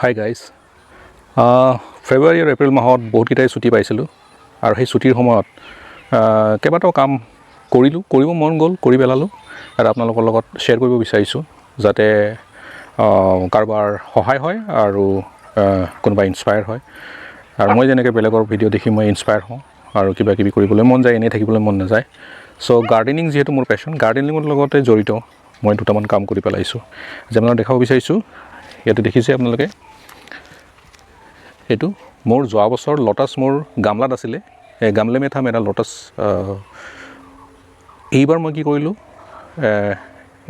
Hi guys ফেব্ৰুৱাৰী আৰু এপ্ৰিল মাহত বহুতকেইটাই ছুটি পাইছিলোঁ আৰু সেই ছুটিৰ সময়ত কেইবাটাও কাম কৰিব মন গ'ল কৰি পেলালোঁ আৰু আপোনালোকৰ লগত শ্বেয়াৰ কৰিব বিচাৰিছোঁ যাতে কাৰোবাৰ সহায় হয় আৰু কোনোবা ইনস্পায়াৰ হয় আৰু মই যেনেকৈ বেলেগৰ ভিডিঅ' দেখি মই ইনস্পায়াৰ হওঁ আৰু কিবা কিবি কৰিবলৈ মন যায়, এনেই থাকিবলৈ মন নাযায়। চ' গাৰ্ডেনিং যিহেতু মোৰ পেশ্যন, গাৰ্ডেনিঙৰ লগতে জড়িত মই দুটামান কাম কৰি পেলাইছোঁ যে আপোনালোকক দেখাব বিচাৰিছোঁ। ইয়াতে দেখিছে আপোনালোকে, এইটো মোৰ যোৱা বছৰ লটাছ মোৰ গামলাত আছিলে, এই গামলে মে থা মেৰা লটাছ। এইবাৰ মই কি কৰিলোঁ,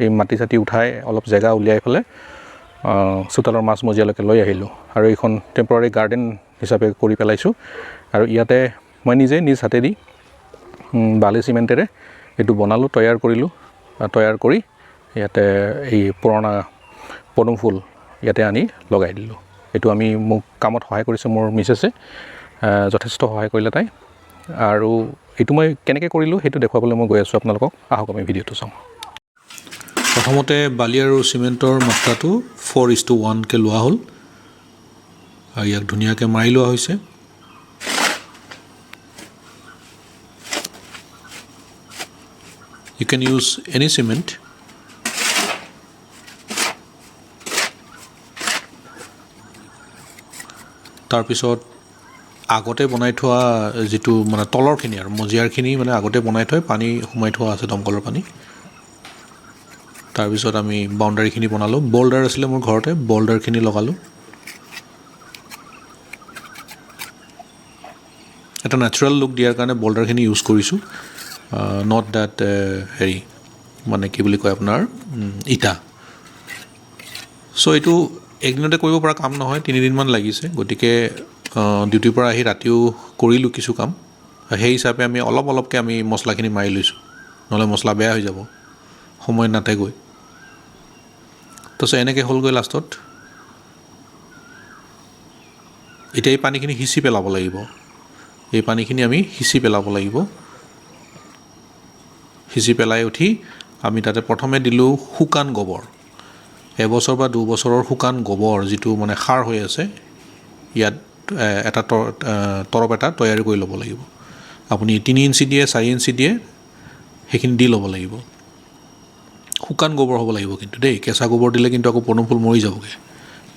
এই মাটি চাটি উঠাই অলপ জেগা উলিয়াই পেলাই চোতালৰ মাজমজিয়ালৈকে লৈ আহিলোঁ আৰু এইখন টেম্পৰাৰী গাৰ্ডেন হিচাপে কৰি পেলাইছোঁ। আৰু ইয়াতে মই নিজে নিজ হাতেদি বালি চিমেণ্টেৰে এইটো বনালোঁ, তৈয়াৰ কৰিলোঁ। তৈয়াৰ কৰি ইয়াতে এই পুৰণা পদুম ফুল ইয়াতে আনি লগাই দিলোঁ। এইটো মোক কামত সহায় কৰিছে মোৰ মিছেছে, যথেষ্ট সহায় কৰিলে তাই। আৰু এইটো মই কেনেকৈ কৰিলোঁ সেইটো দেখুৱাবলৈ মই গৈ আছোঁ আপোনালোকক। আহক আমি ভিডিঅ'টো চাওঁ। প্ৰথমতে বালি আৰু চিমেণ্টৰ মাত্ৰাটো 4:1কৈ লোৱা হ'ল আৰু ইয়াক ধুনীয়াকৈ মাৰি লোৱা হৈছে। You can use any cement. তাৰপিছত আগতে বনাই থোৱা যিটো মানে তলৰখিনি আৰু মজিয়াৰখিনি মানে আগতে বনাই থৈ পানী সোমাই থোৱা আছে, দমকলৰ পানী। তাৰপিছত আমি বাউণ্ডাৰীখিনি বনালোঁ। বল্ডাৰ আছিলে মোৰ ঘৰতে, বল্ডাৰখিনি লগালোঁ। এটা নেচাৰেল লুক দিয়াৰ কাৰণে বল্ডাৰখিনি ইউজ কৰিছোঁ, নট ডেট মানে কি বুলি কয় আপোনাৰ ইটা। চ' এইটো একদিনতে কৰিব পৰা কাম নহয়, 3 দিনমান লাগিছে। গতিকে ডিউটিৰ পৰা আহি ৰাতিও কৰিলোঁ কিছু কাম। সেই হিচাপে আমি অলপকৈ আমি মছলাখিনি মাৰি লৈছোঁ, নহ'লে মছলা বেয়া হৈ যাব, সময় নাথাকৈ। তাৰপিছত এনেকৈ হ'লগৈ লাষ্টত। এতিয়া এই পানীখিনি সিঁচি পেলাব লাগিব। এই পানীখিনি আমি সিঁচি পেলাব লাগিব। সিঁচি পেলাই উঠি আমি তাতে প্ৰথমে দিলোঁ শুকান গোবৰ। 1 বা 2 বছৰৰ শুকান গোবৰ যিটো মানে সাৰ হৈ আছে, ইয়াত এটা তৰপ এটা তৈয়াৰী কৰি ল'ব লাগিব। আপুনি 3 ইঞ্চি দিয়ে, 4 ইঞ্চি দিয়ে, সেইখিনি দি ল'ব লাগিব। শুকান গোবৰ হ'ব লাগিব কিন্তু দেই, কেঁচা গোবৰ দিলে কিন্তু আকৌ পদুম ফুল মৰি যাবগৈ।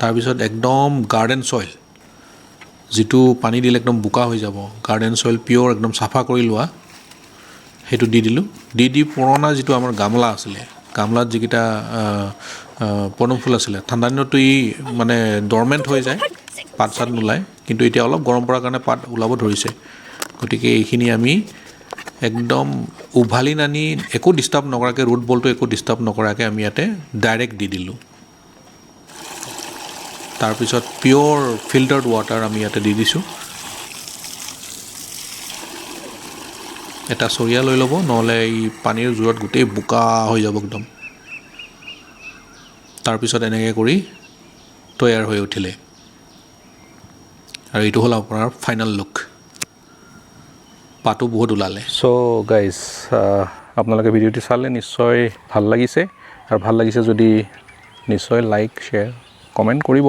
তাৰপিছত একদম গাৰ্ডেন চইল, যিটো পানী দিলে একদম বোকা হৈ যাব, গাৰ্ডেন চইল পিয়'ৰ একদম চাফা কৰি লোৱা, সেইটো দি দিলোঁ। দি পুৰণা যিটো আমাৰ গামলা আছিলে, গামলাত যিকেইটা পদুম ফুল আছিলে, ঠাণ্ডা দিনততো মানে ডৰমেণ্ট হৈ যায়, পাত চাত নোলায়। কিন্তু এতিয়া অলপ গৰম পৰাৰ কাৰণে পাত ওলাব ধৰিছে। গতিকে এইখিনি আমি একদম উভালি নানি একো ডিষ্টাৰ্ব নকৰাকৈ, ৰুট বলটো একো ডিষ্টাৰ্ব নকৰাকৈ আমি ইয়াতে ডাইৰেক্ট দি দিলোঁ। তাৰপিছত পিয়'ৰ ফিল্টাৰ্ড ৱাটাৰ আমি ইয়াতে দি দিছোঁ। এটা চৰিয়া লৈ ল'ব, নহ'লে এই পানীৰ জোৰত গোটেই বোকা হৈ যাব একদম। তাৰপিছত এনেকৈ কৰি তৈয়াৰ হৈ উঠিলে আৰু এইটো হ'ল আপোনাৰ ফাইনেল লুক। পাতো বহুত ওলালে। চ' গাইজ, আপোনালোকে ভিডিঅ'টি চালে নিশ্চয় ভাল লাগিছে, আৰু ভাল লাগিছে যদি নিশ্চয় লাইক, শ্বেয়াৰ, কমেণ্ট কৰিব।